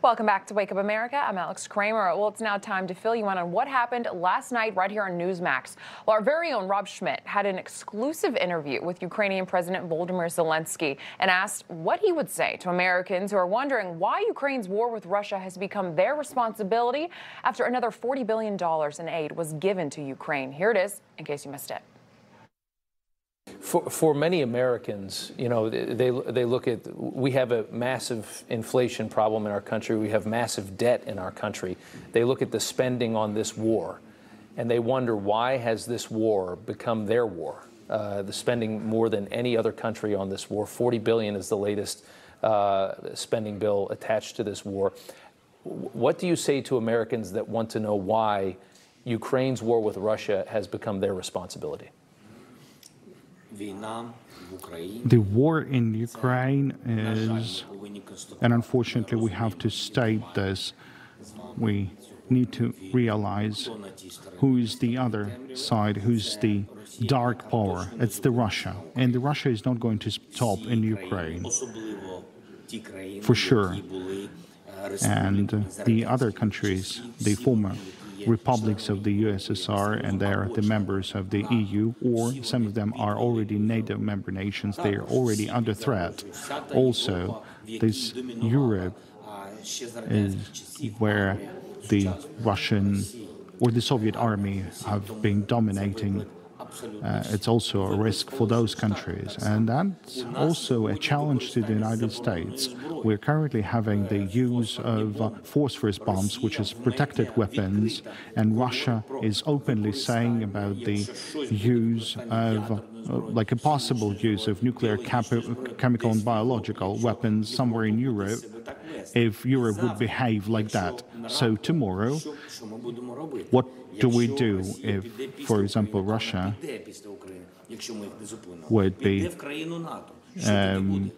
Welcome back to Wake Up America. I'm Alex Kramer. Well, it's now time to fill you in on what happened last night right here on Newsmax. Well, our very own Rob Schmidt had an exclusive interview with Ukrainian President Volodymyr Zelensky and asked what he would say to Americans who are wondering why Ukraine's war with Russia has become their responsibility after another $40 billion in aid was given to Ukraine. Here it is, in case you missed it. For many Americans, you know, they look at, we have a massive inflation problem in our country. We have massive debt in our country. They look at the spending on this war, and they wonder why has this war become their war? The spending more than any other country on this war. $40 billion is the latest spending bill attached to this war. What do you say to Americans that want to know why Ukraine's war with Russia has become their responsibility? The war in Ukraine is, and unfortunately we have to state this, we need to realize who is the other side, who's the dark power. It's the Russia, and the Russia is not going to stop in Ukraine, for sure. And the other countries, the former republics of the USSR, and they're the members of the EU, or some of them are already NATO member nations. They are already under threat. Also, this Europe is where the Russian or the Soviet army have been dominating. It's also a risk for those countries, and that's also a challenge to the United States. We're currently having the use of phosphorus bombs, which is protected weapons, and Russia is openly saying about the use of, like a possible use of nuclear, chemical and biological weapons somewhere in Europe, if Europe would behave like that. So tomorrow, what do we do if, for example, Russia would be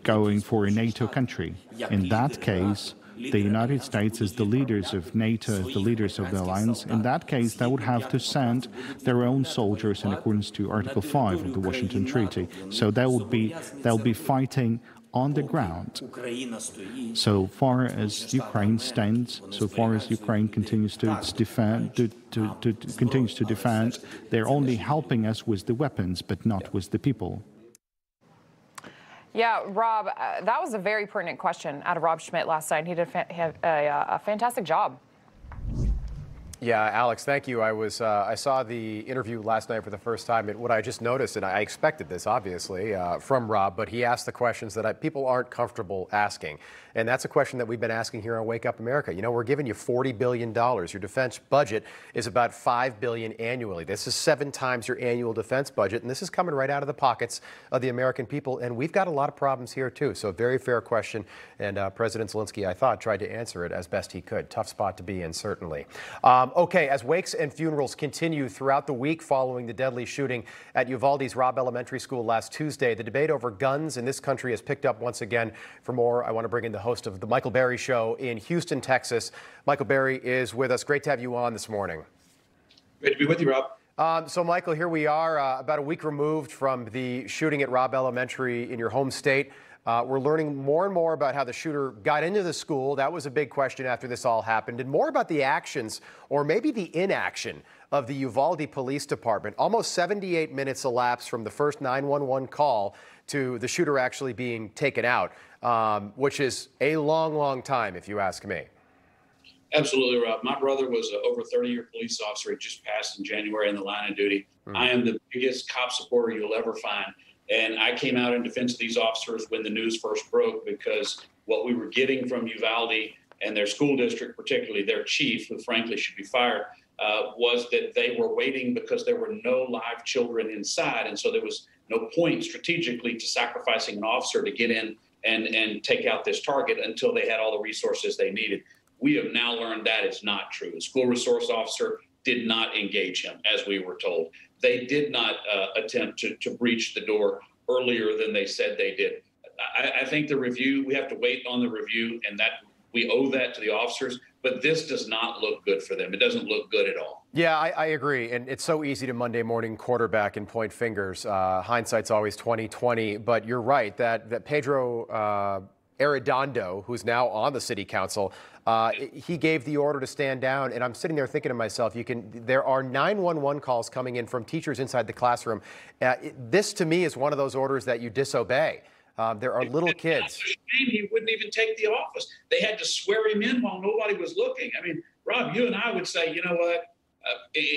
going for a NATO country? In that case, the United States as the leaders of NATO, as the leaders of the alliance, in that case, they would have to send their own soldiers in accordance to Article 5 of the Washington Treaty. So they'll be fighting on the ground. So far as Ukraine stands, so far as Ukraine continues to defend, they're only helping us with the weapons, but not with the people. Yeah, Rob, that was a very pertinent question out of Rob Schmidt last night. He did a fantastic job. Yeah, Alex, thank you. I saw the interview last night for the first time, and what I just noticed, and I expected this, obviously, from Rob, but he asked the questions that people aren't comfortable asking. And that's a question that we've been asking here on Wake Up America. You know, we're giving you $40 billion. Your defense budget is about $5 billion annually. This is 7 times your annual defense budget, and this is coming right out of the pockets of the American people. And we've got a lot of problems here, too. So a very fair question. And President Zelensky, I thought, tried to answer it as best he could. Tough spot to be in, certainly. Okay, as wakes and funerals continue throughout the week following the deadly shooting at Uvalde's Robb Elementary School last Tuesday, the debate over guns in this country has picked up once again. For more, I want to bring in the host of the Michael Berry Show in Houston, Texas. Michael Berry is with us. Great to have you on this morning. Great to be with you, Rob. So, Michael, here we are about a week removed from the shooting at Robb Elementary in your home state. We're learning more and more about how the shooter got into the school. That was a big question after this all happened. And more about the actions, or maybe the inaction, of the Uvalde Police Department. Almost 78 minutes elapsed from the first 911 call to the shooter actually being taken out, which is a long, long time, if you ask me. Absolutely, Rob. My brother was an over 30-year police officer. He just passed in January in the line of duty. I am the biggest cop supporter you'll ever find. And I came out in defense of these officers when the news first broke, because what we were getting from Uvalde and their school district, particularly their chief, who frankly should be fired, was that they were waiting because there were no live children inside. And so there was no point strategically to sacrificing an officer to get in and take out this target until they had all the resources they needed. We have now learned that is not true. The school resource officer did not engage him, as we were told. They did not attempt to breach the door earlier than they said they did. I think the review, we have to wait on the review, and that we owe that to the officers, but this does not look good for them. It doesn't look good at all. Yeah, I agree. And it's so easy to Monday morning quarterback and point fingers. Hindsight's always 20/20, but you're right that Pedro Arredondo, who's now on the city council, he gave the order to stand down, and I'm sitting there thinking to myself, there are 911 calls coming in from teachers inside the classroom. This, to me, is one of those orders that you disobey. There are little kids. It's a shame he wouldn't even take the office. They had to swear him in while nobody was looking. I mean, Rob, you and I would say, you know what,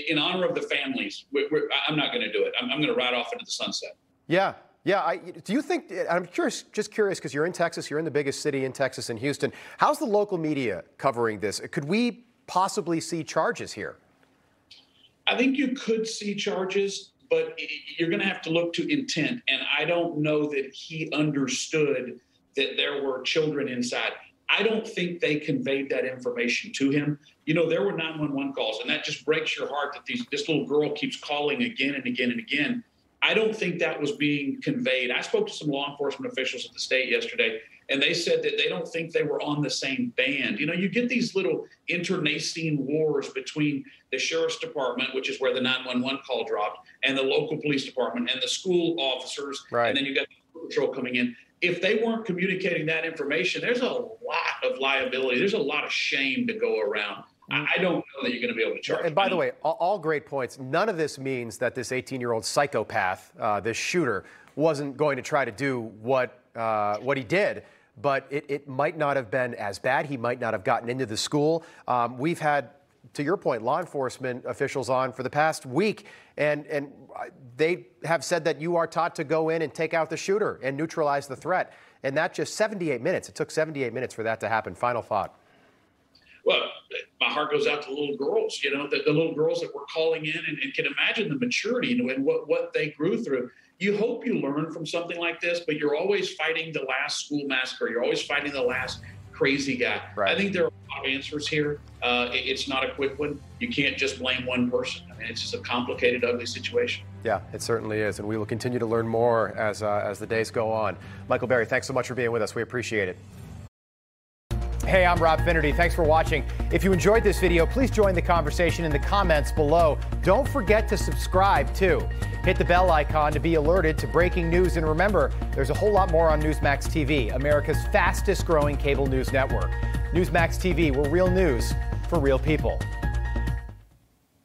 in honor of the families, I'm not going to do it. I'm going to ride off into the sunset. Yeah. Yeah, do you think, I'm just curious, because you're in Texas, you're in the biggest city in Texas, in Houston. How's the local media covering this? Could we possibly see charges here? I think you could see charges, but you're going to have to look to intent. And I don't know that he understood that there were children inside. I don't think they conveyed that information to him. You know, there were 911 calls, and that just breaks your heart that this little girl keeps calling again and again and again. I don't think that was being conveyed. I spoke to some law enforcement officials at the state yesterday, and they said that they don't think they were on the same band. You know, you get these little internecine wars between the sheriff's department, which is where the 911 call dropped, and the local police department and the school officers. Right. And then you got the patrol coming in. If they weren't communicating that information, there's a lot of liability. There's a lot of shame to go around. I don't know that you're going to be able to charge. And by the way, all great points. None of this means that this 18-year-old psychopath, this shooter, wasn't going to try to do what he did. But it might not have been as bad. He might not have gotten into the school. We've had, to your point, law enforcement officials on for the past week, and they have said that you are taught to go in and take out the shooter and neutralize the threat. And that just 78 minutes. It took 78 minutes for that to happen. Final thought. Well, my heart goes out to the little girls, you know, the little girls that were calling in and can imagine the maturity and what they grew through. You hope you learn from something like this, but you're always fighting the last school massacre. You're always fighting the last crazy guy. Right. I think there are a lot of answers here. It's not a quick one. You can't just blame one person. I mean, it's just a complicated, ugly situation. Yeah, it certainly is. And we will continue to learn more as the days go on. Michael Berry, thanks so much for being with us. We appreciate it. Hey, I'm Rob Finnerty. Thanks for watching. If you enjoyed this video, please join the conversation in the comments below. Don't forget to subscribe, too. Hit the bell icon to be alerted to breaking news. And remember, there's a whole lot more on Newsmax TV, America's fastest growing cable news network. Newsmax TV, we're real news for real people.